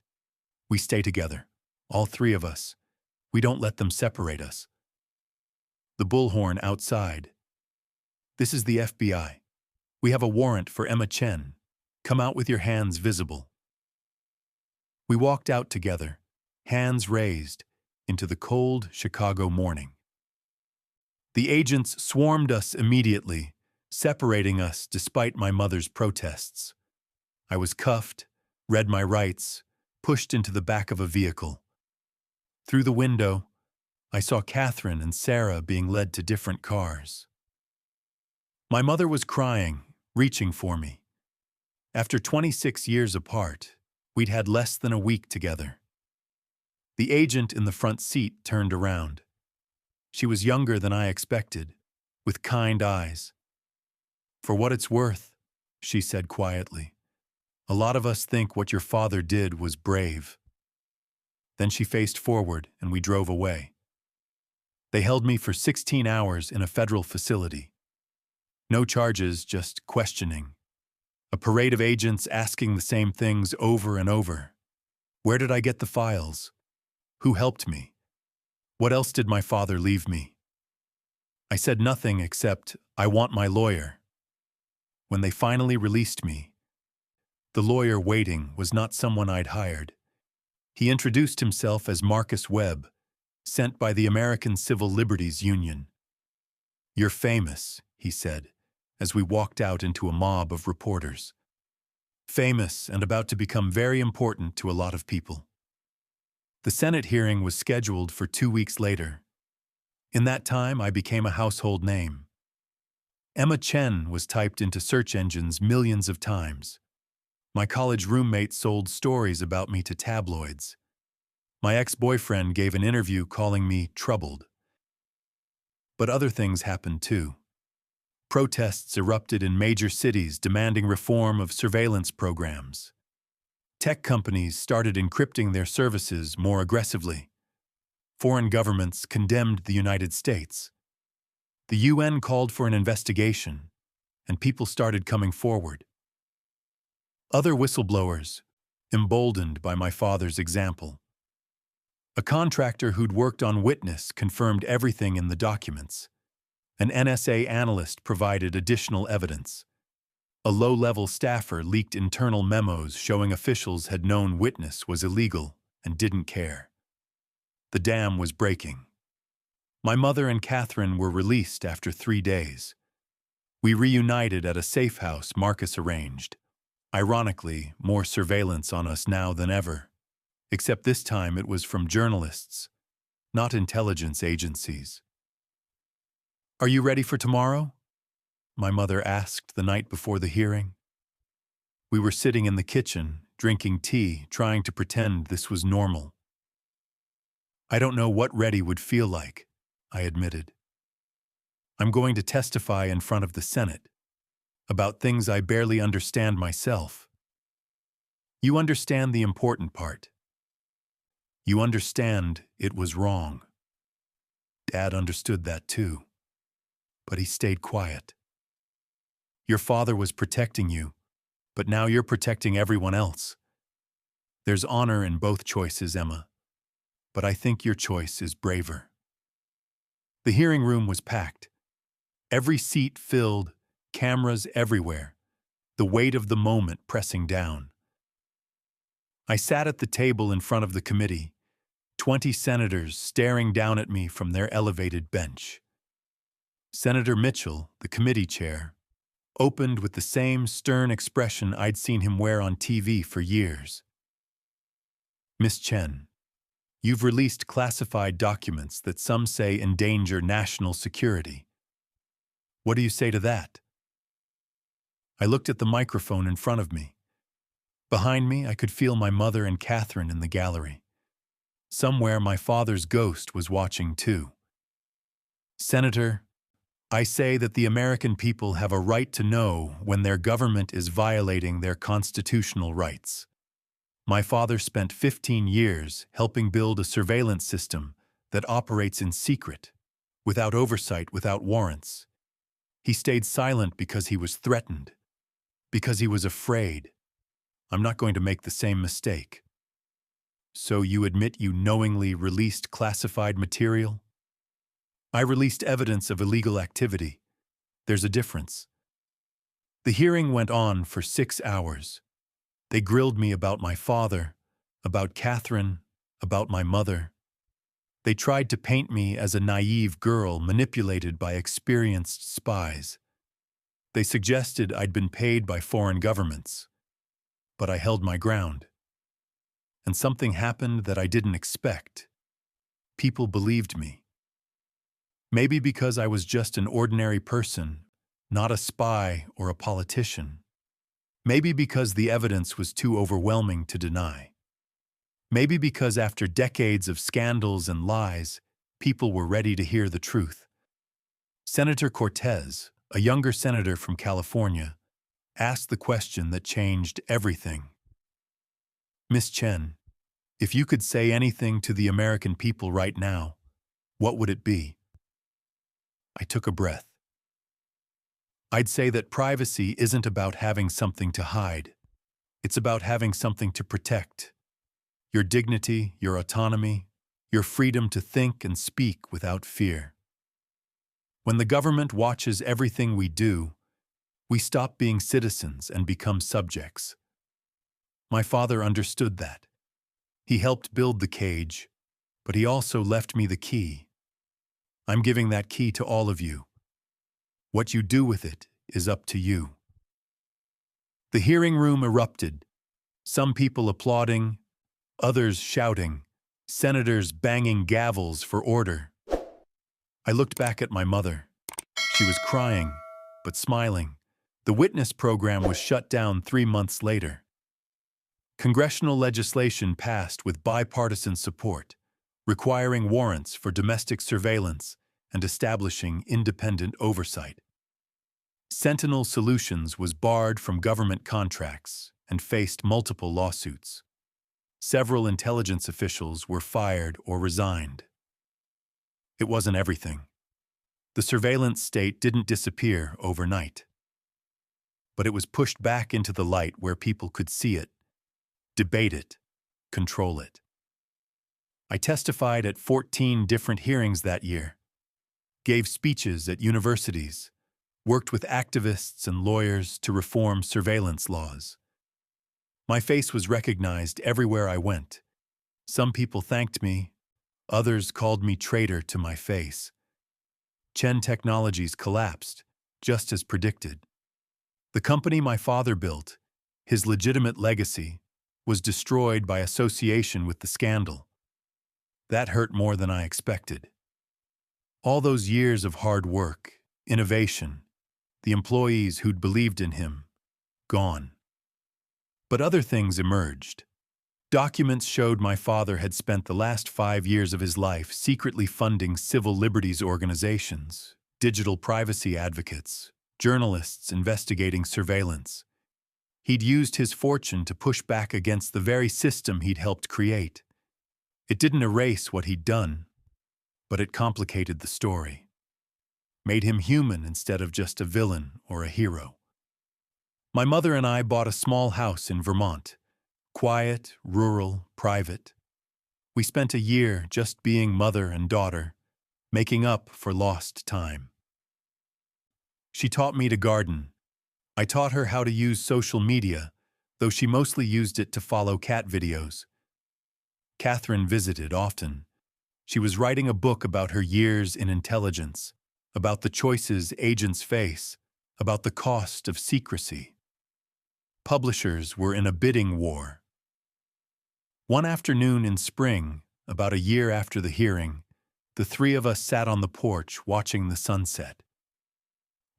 We stay together, all three of us. We don't let them separate us. The bullhorn outside. This is the FBI. We have a warrant for Emma Chen. Come out with your hands visible. We walked out together, hands raised, into the cold Chicago morning. The agents swarmed us immediately, separating us despite my mother's protests. I was cuffed, read my rights, pushed into the back of a vehicle. Through the window, I saw Catherine and Sarah being led to different cars. My mother was crying, reaching for me. After 26 years apart, we'd had less than a week together. The agent in the front seat turned around. She was younger than I expected, with kind eyes. "For what it's worth," she said quietly, "a lot of us think what your father did was brave." Then she faced forward and we drove away. They held me for 16 hours in a federal facility. No charges, just questioning. A parade of agents asking the same things over and over. Where did I get the files? Who helped me? What else did my father leave me? I said nothing except, "I want my lawyer." When they finally released me, the lawyer waiting was not someone I'd hired. He introduced himself as Marcus Webb, sent by the American Civil Liberties Union. "You're famous," he said, as we walked out into a mob of reporters. Famous and about to become very important to a lot of people. The Senate hearing was scheduled for 2 weeks later. In that time, I became a household name. Emma Chen was typed into search engines millions of times. My college roommate sold stories about me to tabloids. My ex-boyfriend gave an interview calling me troubled. But other things happened too. Protests erupted in major cities demanding reform of surveillance programs. Tech companies started encrypting their services more aggressively. Foreign governments condemned the United States. The UN called for an investigation, and people started coming forward. Other whistleblowers, emboldened by my father's example. A contractor who'd worked on Witness confirmed everything in the documents. An NSA analyst provided additional evidence. A low-level staffer leaked internal memos showing officials had known Witness was illegal and didn't care. The dam was breaking. My mother and Catherine were released after 3 days. We reunited at a safe house Marcus arranged. Ironically, more surveillance on us now than ever. Except this time it was from journalists, not intelligence agencies. "Are you ready for tomorrow?" my mother asked the night before the hearing. We were sitting in the kitchen, drinking tea, trying to pretend this was normal. "I don't know what ready would feel like," I admitted. "I'm going to testify in front of the Senate about things I barely understand myself. You understand the important part. You understand it was wrong." Dad understood that too, but he stayed quiet. "Your father was protecting you, but now you're protecting everyone else. There's honor in both choices, Emma, but I think your choice is braver." The hearing room was packed. Every seat filled, cameras everywhere, the weight of the moment pressing down. I sat at the table in front of the committee, 20 senators staring down at me from their elevated bench. Senator Mitchell, the committee chair, opened with the same stern expression I'd seen him wear on TV for years. "Miss Chen, you've released classified documents that some say endanger national security. What do you say to that?" I looked at the microphone in front of me. Behind me, I could feel my mother and Catherine in the gallery. Somewhere, my father's ghost was watching too. "Senator, I say that the American people have a right to know when their government is violating their constitutional rights. My father spent 15 years helping build a surveillance system that operates in secret, without oversight, without warrants. He stayed silent because he was threatened, because he was afraid. I'm not going to make the same mistake. So you admit you knowingly released classified material? I released evidence of illegal activity. There's a difference. The hearing went on for 6 hours. They grilled me about my father, about Catherine, about my mother. They tried to paint me as a naive girl manipulated by experienced spies. They suggested I'd been paid by foreign governments. But I held my ground. And something happened that I didn't expect. People believed me. Maybe because I was just an ordinary person, not a spy or a politician. Maybe because the evidence was too overwhelming to deny. Maybe because after decades of scandals and lies, people were ready to hear the truth. Senator Cortez, a younger senator from California, asked the question that changed everything. Miss Chen, if you could say anything to the American people right now, what would it be? I took a breath. I'd say that privacy isn't about having something to hide. It's about having something to protect. Your dignity, your autonomy, your freedom to think and speak without fear. When the government watches everything we do, we stop being citizens and become subjects. My father understood that. He helped build the cage, but he also left me the key. I'm giving that key to all of you. What you do with it is up to you. The hearing room erupted, some people applauding, others shouting, senators banging gavels for order. I looked back at my mother. She was crying, but smiling. The witness program was shut down 3 months later. Congressional legislation passed with bipartisan support, requiring warrants for domestic surveillance and establishing independent oversight. Sentinel Solutions was barred from government contracts and faced multiple lawsuits. Several intelligence officials were fired or resigned. It wasn't everything. The surveillance state didn't disappear overnight. But it was pushed back into the light where people could see it, debate it, control it. I testified at 14 different hearings that year, gave speeches at universities, worked with activists and lawyers to reform surveillance laws. My face was recognized everywhere I went. Some people thanked me, others called me traitor to my face. Chen Technologies collapsed, just as predicted. The company my father built, his legitimate legacy, was destroyed by association with the scandal. That hurt more than I expected. All those years of hard work, innovation, the employees who'd believed in him, gone. But other things emerged. Documents showed my father had spent the last 5 years of his life secretly funding civil liberties organizations, digital privacy advocates, journalists investigating surveillance. He'd used his fortune to push back against the very system he'd helped create. It didn't erase what he'd done, but it complicated the story. Made him human instead of just a villain or a hero. My mother and I bought a small house in Vermont. Quiet, rural, private. We spent a year just being mother and daughter, making up for lost time. She taught me to garden. I taught her how to use social media, though she mostly used it to follow cat videos. Catherine visited often. She was writing a book about her years in intelligence, about the choices agents face, about the cost of secrecy. Publishers were in a bidding war. One afternoon in spring, about a year after the hearing, the three of us sat on the porch watching the sunset.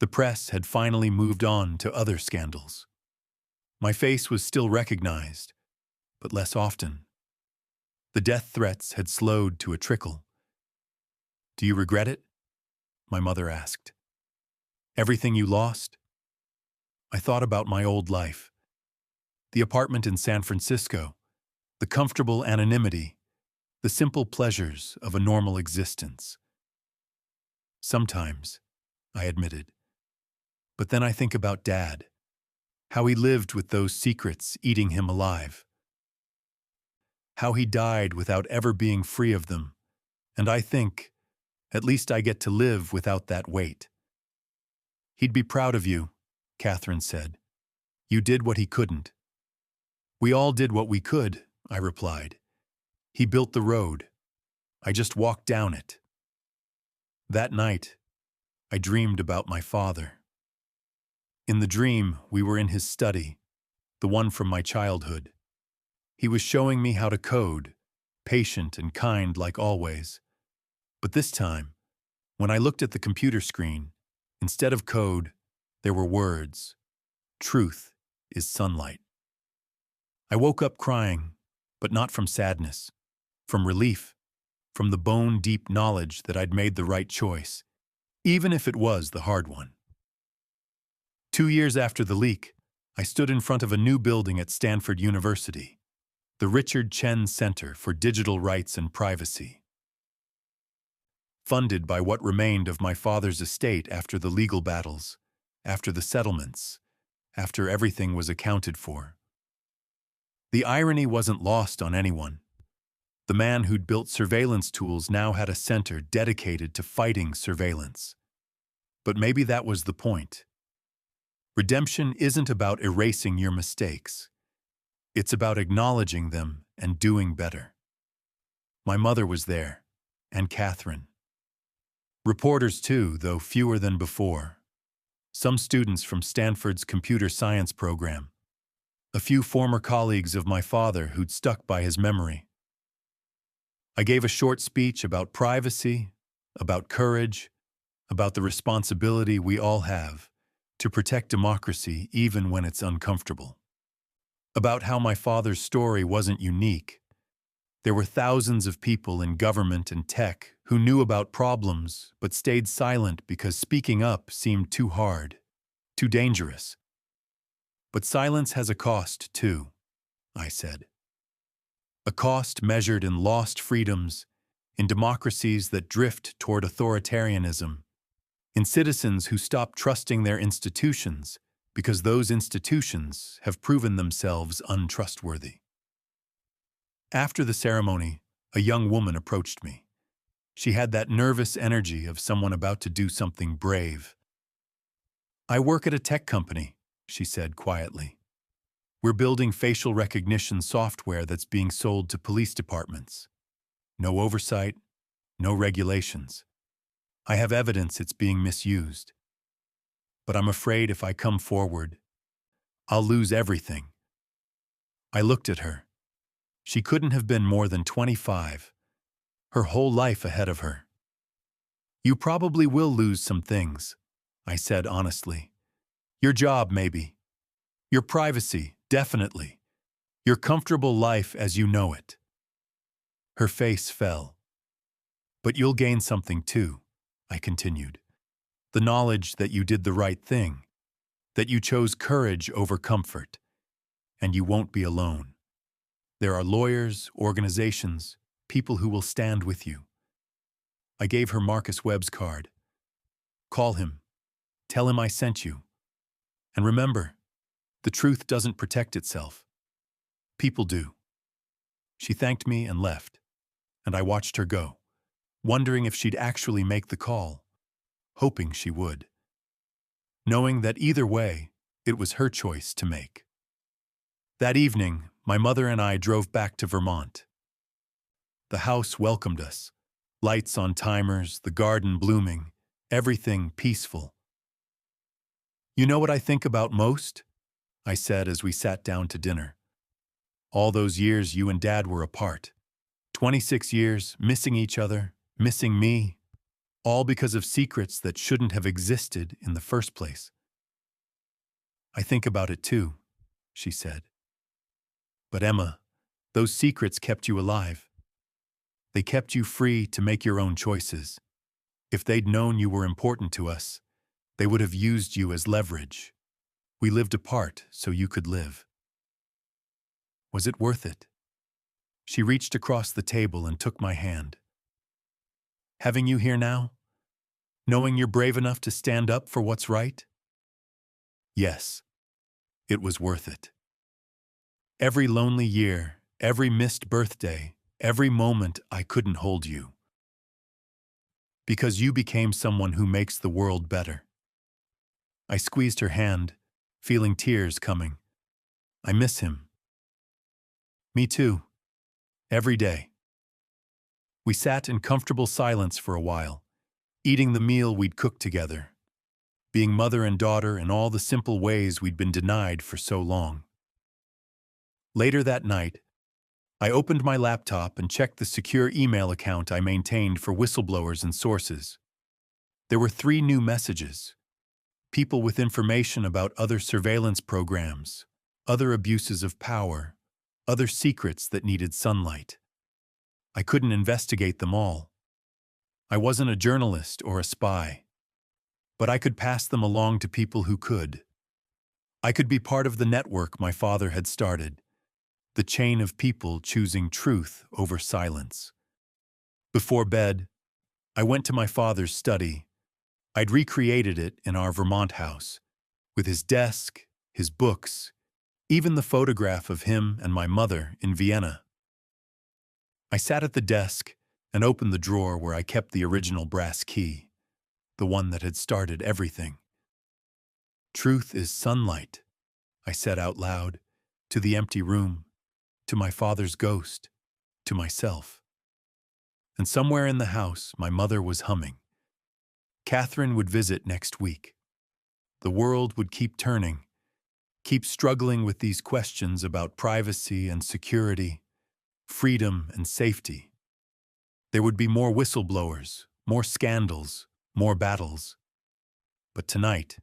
The press had finally moved on to other scandals. My face was still recognized, but less often. The death threats had slowed to a trickle. "Do you regret it?" my mother asked. "Everything you lost?" I thought about my old life. The apartment in San Francisco, the comfortable anonymity, the simple pleasures of a normal existence. Sometimes, I admitted. But then I think about Dad, how he lived with those secrets eating him alive, how he died without ever being free of them, and I think, at least I get to live without that weight. He'd be proud of you, Catherine said. You did what he couldn't. We all did what we could, I replied. He built the road. I just walked down it. That night, I dreamed about my father. In the dream, we were in his study, the one from my childhood. He was showing me how to code, patient and kind like always. But this time, when I looked at the computer screen, instead of code, there were words. Truth is sunlight. I woke up crying, but not from sadness, from relief, from the bone-deep knowledge that I'd made the right choice, even if it was the hard one. 2 years after the leak, I stood in front of a new building at Stanford University, the Richard Chen Center for Digital Rights and Privacy. Funded by what remained of my father's estate after the legal battles, after the settlements, after everything was accounted for. The irony wasn't lost on anyone. The man who'd built surveillance tools now had a center dedicated to fighting surveillance. But maybe that was the point. Redemption isn't about erasing your mistakes. It's about acknowledging them and doing better. My mother was there, and Catherine. Reporters too, though fewer than before. Some students from Stanford's computer science program. A few former colleagues of my father who'd stuck by his memory. I gave a short speech about privacy, about courage, about the responsibility we all have to protect democracy even when it's uncomfortable. About how my father's story wasn't unique. There were thousands of people in government and tech who knew about problems but stayed silent because speaking up seemed too hard, too dangerous. But silence has a cost, too, I said. A cost measured in lost freedoms, in democracies that drift toward authoritarianism, in citizens who stop trusting their institutions because those institutions have proven themselves untrustworthy. After the ceremony, a young woman approached me. She had that nervous energy of someone about to do something brave. I work at a tech company, she said quietly. We're building facial recognition software that's being sold to police departments. No oversight, no regulations. I have evidence it's being misused. But I'm afraid if I come forward, I'll lose everything. I looked at her. She couldn't have been more than 25. Her whole life ahead of her. You probably will lose some things, I said honestly. Your job, maybe. Your privacy, definitely. Your comfortable life as you know it. Her face fell. But you'll gain something too, I continued. The knowledge that you did the right thing, that you chose courage over comfort, and you won't be alone. There are lawyers, organizations, people who will stand with you. I gave her Marcus Webb's card. Call him. Tell him I sent you. And remember, the truth doesn't protect itself. People do. She thanked me and left, and I watched her go, wondering if she'd actually make the call, hoping she would. Knowing that either way, it was her choice to make. That evening, my mother and I drove back to Vermont. The house welcomed us, lights on timers, the garden blooming, everything peaceful. You know what I think about most? I said as we sat down to dinner. All those years you and Dad were apart. 26 years, missing each other, missing me, all because of secrets that shouldn't have existed in the first place. I think about it too, she said. But Emma, those secrets kept you alive. They kept you free to make your own choices. If they'd known you were important to us, they would have used you as leverage. We lived apart so you could live. Was it worth it? She reached across the table and took my hand. Having you here now? Knowing you're brave enough to stand up for what's right? Yes, it was worth it. Every lonely year, every missed birthday, every moment I couldn't hold you. Because you became someone who makes the world better. I squeezed her hand, feeling tears coming. I miss him. Me too. Every day. We sat in comfortable silence for a while, eating the meal we'd cooked together, being mother and daughter in all the simple ways we'd been denied for so long. Later that night, I opened my laptop and checked the secure email account I maintained for whistleblowers and sources. There were 3 new messages. People with information about other surveillance programs, other abuses of power, other secrets that needed sunlight. I couldn't investigate them all. I wasn't a journalist or a spy. But I could pass them along to people who could. I could be part of the network my father had started, the chain of people choosing truth over silence. Before bed, I went to my father's study. I'd recreated it in our Vermont house, with his desk, his books, even the photograph of him and my mother in Vienna. I sat at the desk and opened the drawer where I kept the original brass key, the one that had started everything. Truth is sunlight, I said out loud, to the empty room, to my father's ghost, to myself. And somewhere in the house, my mother was humming. Catherine would visit next week. The world would keep turning, keep struggling with these questions about privacy and security, freedom and safety. There would be more whistleblowers, more scandals, more battles. But tonight,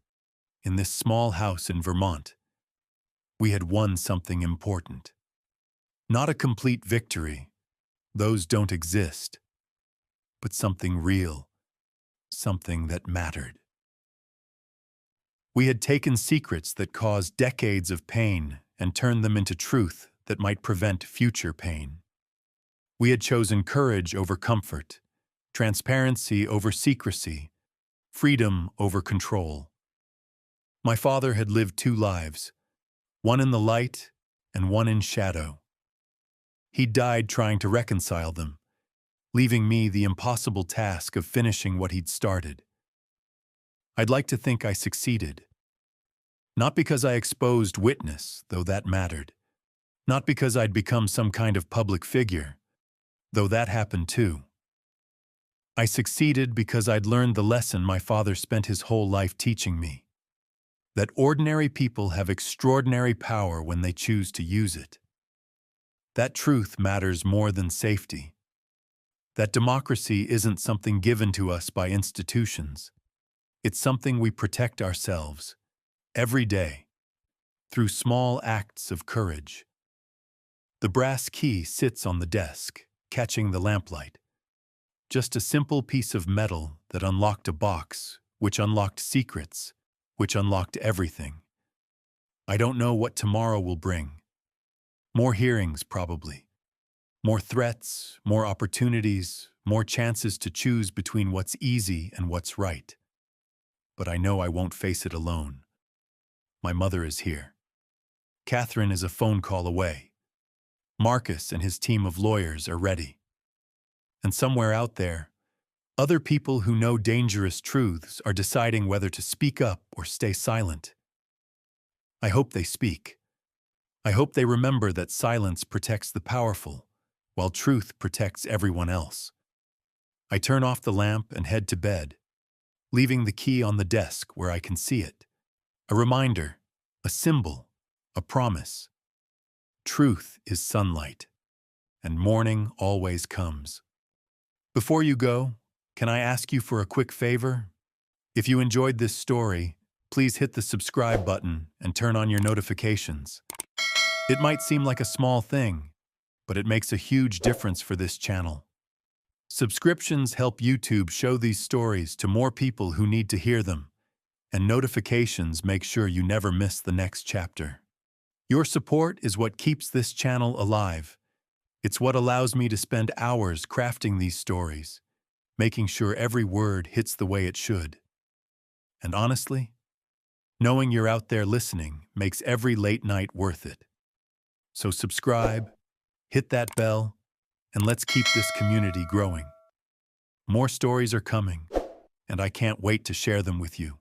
in this small house in Vermont, we had won something important. Not a complete victory, those don't exist, but something real, something that mattered. We had taken secrets that caused decades of pain and turned them into truth that might prevent future pain. We had chosen courage over comfort, transparency over secrecy, freedom over control. My father had lived 2 lives, one in the light and one in shadow. He died trying to reconcile them, leaving me the impossible task of finishing what he'd started. I'd like to think I succeeded. Not because I exposed witness, though that mattered. Not because I'd become some kind of public figure, though that happened too. I succeeded because I'd learned the lesson my father spent his whole life teaching me. That ordinary people have extraordinary power when they choose to use it. That truth matters more than safety. That democracy isn't something given to us by institutions. It's something we protect ourselves, every day, through small acts of courage. The brass key sits on the desk, catching the lamplight. Just a simple piece of metal that unlocked a box, which unlocked secrets, which unlocked everything. I don't know what tomorrow will bring. More hearings, probably. More threats, more opportunities, more chances to choose between what's easy and what's right. But I know I won't face it alone. My mother is here. Catherine is a phone call away. Marcus and his team of lawyers are ready. And somewhere out there, other people who know dangerous truths are deciding whether to speak up or stay silent. I hope they speak. I hope they remember that silence protects the powerful, while truth protects everyone else. I turn off the lamp and head to bed, leaving the key on the desk where I can see it. A reminder, a symbol, a promise. Truth is sunlight, and morning always comes. Before you go, can I ask you for a quick favor? If you enjoyed this story, please hit the subscribe button and turn on your notifications. It might seem like a small thing, but it makes a huge difference for this channel. Subscriptions help YouTube show these stories to more people who need to hear them, and notifications make sure you never miss the next chapter. Your support is what keeps this channel alive. It's what allows me to spend hours crafting these stories, making sure every word hits the way it should. And honestly, knowing you're out there listening makes every late night worth it. So subscribe, hit that bell, and let's keep this community growing. More stories are coming, and I can't wait to share them with you.